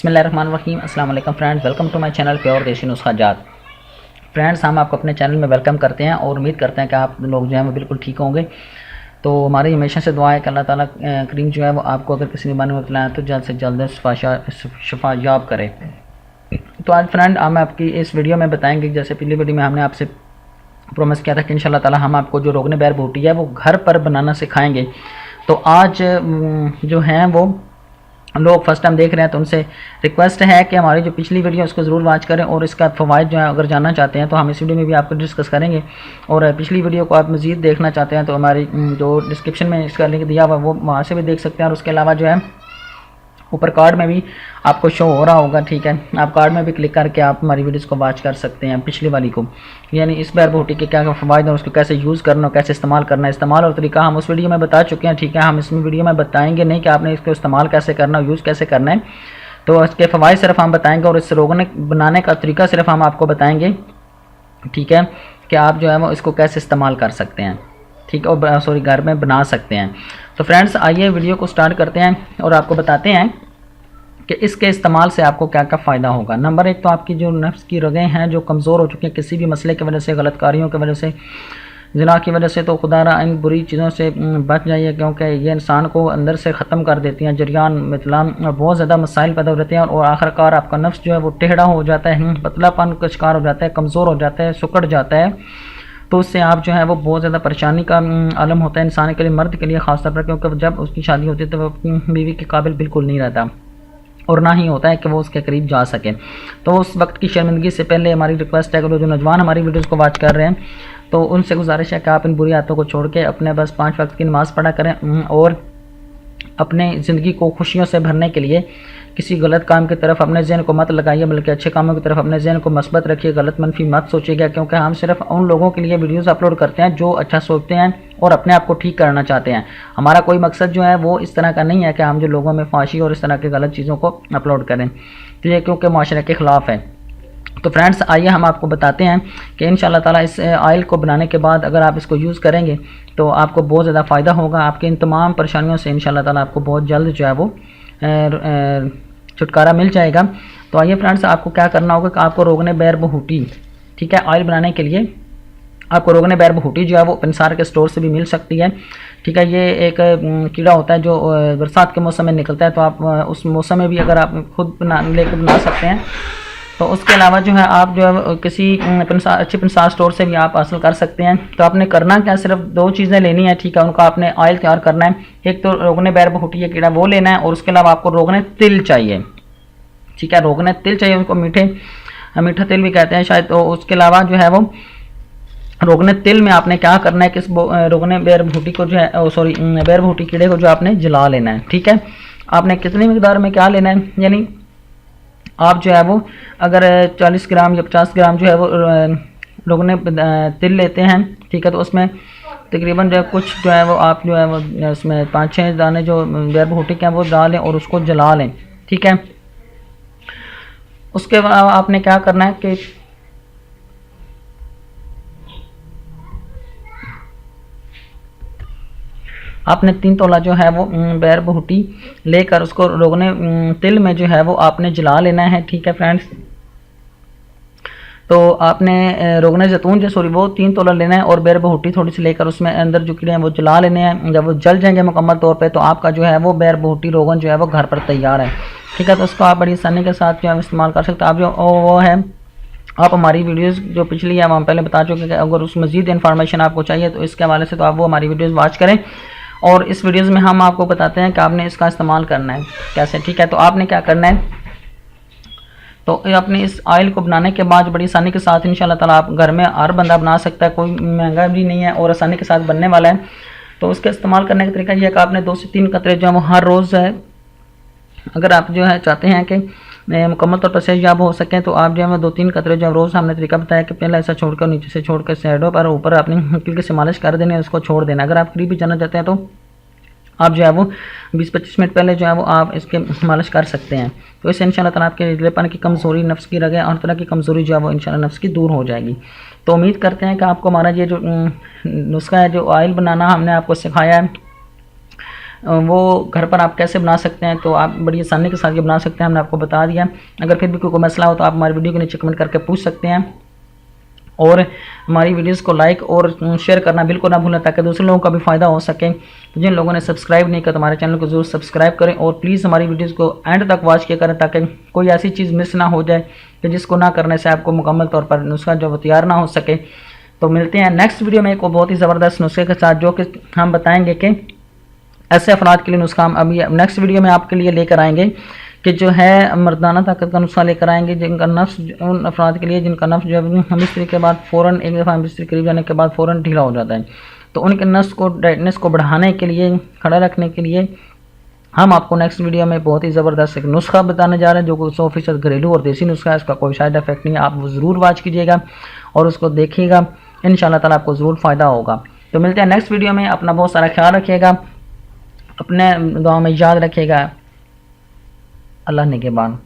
बिस्मिल्लाहिर्रहमानिर्रहीम। अस्सलाम वालेकुम friends, welcome to my channel pure Desi Nuskha जात। फ्रेंड्स, हम आपको अपने चैनल में वेलकम करते हैं और उम्मीद करते हैं कि आप लोग जो है वो बिल्कुल ठीक होंगे। तो हमारी हमेशा से दुआ है कि अल्लाह ताला करीम जो है वो आपको अगर किसी बीमारी में मुब्तला है तो जल्द से जल्द शफा याब करे। तो आज फ्रेंड हम आपकी इस वीडियो में बताएंगे, जैसे पिछली वीडियो में हमने आपसे प्रॉमिस किया था कि इंशाल्लाह ताला हम आपको जो रोगने बैर बूटी है वो घर पर बनाना सिखाएंगे। तो आज जो हैं वो लोग फर्स्ट टाइम देख रहे हैं तो उनसे रिक्वेस्ट है कि हमारी जो पिछली वीडियो उसको ज़रूर वॉच करें और इसका फ़वाइद जो है अगर जानना चाहते हैं तो हम इस वीडियो में भी आपको डिस्कस करेंगे। और पिछली वीडियो को आप मज़ीद देखना चाहते हैं तो हमारी जो डिस्क्रिप्शन में इसका लिंक दिया हुआ है वो वहाँ से भी देख सकते हैं। और उसके अलावा जो है ऊपर कार्ड में भी आपको शो हो रहा होगा, ठीक है। आप कार्ड में भी क्लिक करके आप हमारी वीडियोस को वॉच कर सकते हैं पिछली वाली को, यानी इस बैर बूटी के क्या क्या फ़वाइद और उसको कैसे यूज़ करना, कैसे इस्तेमाल करना है। इस्तेमाल और तरीका हम उस वीडियो में बता चुके हैं, ठीक है। हम इसमें वीडियो में बताएंगे नहीं कि आपने इसको इस्तेमाल कैसे करना, यूज़ कैसे करना है। तो इसके फ़वाइद सिर्फ हम बताएँगे और इस रोगने बनाने का तरीका सिर्फ हम आपको बताएँगे, ठीक है, कि आप जो है वो इसको कैसे इस्तेमाल कर सकते हैं, ठीक है, और घर में बना सकते हैं। तो फ्रेंड्स, आइए वीडियो को स्टार्ट करते हैं और आपको बताते हैं कि इसके इस्तेमाल से आपको क्या क्या फ़ायदा होगा। नंबर एक, तो आपकी जो नफ्स की रगें हैं जो कमज़ोर हो चुकी हैं किसी भी मसले की वजह से, गलत कारियों की वजह से, ज़िना की वजह से, तो खुदारा इन बुरी चीज़ों से बच जाइए, क्योंकि ये इंसान को अंदर से ख़त्म कर देती हैं। जरियान मितलान बहुत ज़्यादा मसाइल पैदा हो जाते हैं और आखिरकार आपका नफ्स जो है वो टेढ़ा हो जाता है, पतलापन का शिकार हो जाता है, कमज़ोर हो जाता है, सुकड़ जाता है। तो उससे आप जो है वो बहुत ज़्यादा परेशानी का आलम होता है इंसान के लिए, मर्द के लिए ख़ासतौर पर, क्योंकि जब उसकी शादी होती है तो वो अपनी बीवी के काबिल बिल्कुल नहीं रहता और ना ही होता है कि वो उसके करीब जा सके। तो उस वक्त की शर्मिंदगी से पहले हमारी रिक्वेस्ट है कि जो नौजवान हमारी वीडियोज़ को वॉच कर रहे हैं तो उनसे गुजारिश है कि आप इन बुरी आदतों को छोड़ के अपने बस 5 वक्त की नमाज़ पढ़ा करें और अपने ज़िंदगी को खुशियों से भरने के लिए किसी गलत काम की तरफ अपने ज़हन को मत लगाइए, बल्कि अच्छे कामों की तरफ अपने ज़हन को मस्बत रखिए, गलत मनफी मत सोचिएगा। क्योंकि हम सिर्फ उन लोगों के लिए वीडियोस अपलोड करते हैं जो अच्छा सोचते हैं और अपने आप को ठीक करना चाहते हैं। हमारा कोई मकसद जो है वो इस तरह का नहीं है कि हम जो लोगों में फांसी और इस तरह की गलत चीज़ों को अपलोड करें, तो ये क्योंकि माशरे के ख़िलाफ़ है। तो फ्रेंड्स, आइए हम आपको बताते हैं कि इंशाल्लाह ताला इस ऑयल को बनाने के बाद अगर आप इसको यूज़ करेंगे तो आपको बहुत ज़्यादा फ़ायदा होगा। आपके इन तमाम परेशानियों से इंशाल्लाह ताला आपको बहुत जल्द जो है वो छुटकारा मिल जाएगा। तो आइए फ्रेंड्स, आपको क्या करना होगा कि आपको रोगने बैर बहूटी, ठीक है, ऑयल बनाने के लिए आपको रोगने बैर बहूटी जो है वो पंसार के स्टोर से भी मिल सकती है, ठीक है। ये एक कीड़ा होता है जो बरसात के मौसम में निकलता है, तो आप उस मौसम में भी अगर आप खुद लेकर बना सकते हैं। तो उसके अलावा जो है आप जो है किसी अच्छे पंसार स्टोर से भी आप हासिल कर सकते हैं। तो आपने करना क्या, सिर्फ 2 चीज़ें लेनी है, ठीक है। उनका आपने ऑयल तैयार करना है। एक तो रोगने बैर बहूटी कीड़ा वो लेना है और उसके अलावा आपको रोगने तिल चाहिए, ठीक है। रोगने तिल चाहिए, उनको मीठा तिल भी कहते हैं शायद। तो उसके अलावा जो है वो रोगने तिल में आपने क्या करना है कि रोगने बैर बहूटी को जो है बैर बहूटी कीड़े को जो आपने जला लेना है, ठीक है। आपने कितनी मिकदार में क्या लेना है, यानी आप जो है वो अगर 40 ग्राम या 50 ग्राम जो है वो रोगने तिल लेते हैं, ठीक है, तो उसमें तकरीबन जो है कुछ जो है वो आप जो है वो उसमें 5-6 दाने जो बैर बहूटी के हैं वो डालें और उसको जला लें, ठीक है। उसके बाद आपने क्या करना है कि आपने 3 तोला जो है वो बैर बहूटी लेकर उसको रोगने तिल में जो है वो आपने जला लेना है, ठीक है फ्रेंड्स। तो आपने रोगने जैतून जो वो 3 तोला लेना है और बैर बहूटी थोड़ी सी लेकर उसमें अंदर जो कीड़े हैं वो जला लेने हैं। जब वो जल जाएंगे मुकम्मल तौर पे तो आपका जो है वो बैर बहूटी रोगन जो है वो घर पर तैयार है, ठीक है। तो उसको आप बड़ी आसानी के साथ जो है इस्तेमाल कर सकते हैं। आप जो वो है आप हमारी वीडियोस जो पिछली है हम पहले बता चुके हैं, अगर उस मज़ीद इन्फॉर्मेशन आपको चाहिए तो इसके हवाले से तो आप वो हमारी वीडियोस वॉच करें। और इस वीडियोस में हम आपको बताते हैं कि आपने इसका इस्तेमाल करना है कैसे, ठीक है। तो आपने क्या करना है, तो अपने इस ऑयल को बनाने के बाद बड़ी आसानी के साथ इंशाल्लाह ताला आप घर में हर बंदा बना सकता है, कोई महंगा भी नहीं है और आसानी के साथ बनने वाला है। तो उसके इस्तेमाल करने का तरीका यह है कि आपने 2 से 3 कतरे जो है वो हर रोज़ है, अगर आप जो है चाहते हैं कि मुकम्मल तौर पर सेहतयाब हो सकें तो आप जो है 2-3 कतरे जो रोज़ हमने तरीका बताया कि पहले ऐसा छोड़कर नीचे से छोड़कर साइडों पर ऊपर अपनी हल्के से मालिश कर देनी है, उसको छोड़ देना। अगर आप करीब भी जाना चाहते हैं तो आप जो है वो 20-25 मिनट पहले जो है वो आप इसके मालिश कर सकते हैं। तो इससे इंशाल्लाह ताला आपके रिलेपन की कमज़ोरी, नफ्स की रगें और तरह की कमज़ोरी जो है वो इंशाल्लाह नफ्स की दूर हो जाएगी। तो उम्मीद करते हैं कि आपको हमारा ये जो नुस्खा है, जो ऑयल बनाना हमने आपको सिखाया है, वो घर पर आप कैसे बना सकते हैं, तो आप बड़ी आसानी के साथ ये बना सकते हैं, हमने आपको बता दिया। अगर फिर भी कोई मसला हो तो आप हमारी वीडियो के नीचे कमेंट करके पूछ सकते हैं, और हमारी वीडियोस को लाइक और शेयर करना बिल्कुल ना भूलें ताकि दूसरे लोगों का भी फ़ायदा हो सके। तो जिन लोगों ने सब्सक्राइब नहीं किया तो हमारे चैनल को जरूर सब्सक्राइब करें, और प्लीज़ हमारी वीडियोस को एंड तक वॉच किया करें ताकि कोई ऐसी चीज़ मिस ना हो जाए कि जिसको ना करने से आपको मुकम्मल तौर पर नुस्खा जो तैयार ना हो सके। तो मिलते हैं नेक्स्ट वीडियो में एक बहुत ही ज़बरदस्त नुस्खे के साथ, जो कि हम बताएंगे कि ऐसे अफराद के लिए नुस्खा हम अभी नेक्स्ट वीडियो में आपके लिए लेकर आएंगे कि जो है मर्दाना ताकत का नुस्खा लेकर आएंगे, जिनका नफ्स, उन अफराद के लिए जिनका नफ्स जो है बिस्तरी के बाद फ़ौरन एक दफ़ा बिस्तरी करीब जाने के बाद फ़ौरन ढीला हो जाता है। तो उनके नफ्स को, डाइटनेस को बढ़ाने के लिए, खड़ा रखने के लिए हम आपको नेक्स्ट वीडियो में बहुत ही ज़बरदस्त एक नुस्खा बताने जा रहे हैं, जो कि 100% घरेलू और देसी नुस्खा है। इसका कोई साइड इफेक्ट नहीं है, आप वो ज़रूर वॉच कीजिएगा और उसको देखिएगा, इंशाल्लाह ताला आपको ज़रूर फ़ायदा होगा। तो मिलते हैं नेक्स्ट वीडियो में, अपना बहुत सारा ख्याल रखिएगा, अपने दुआ में याद रखिएगा। अल्लाह निगहबान।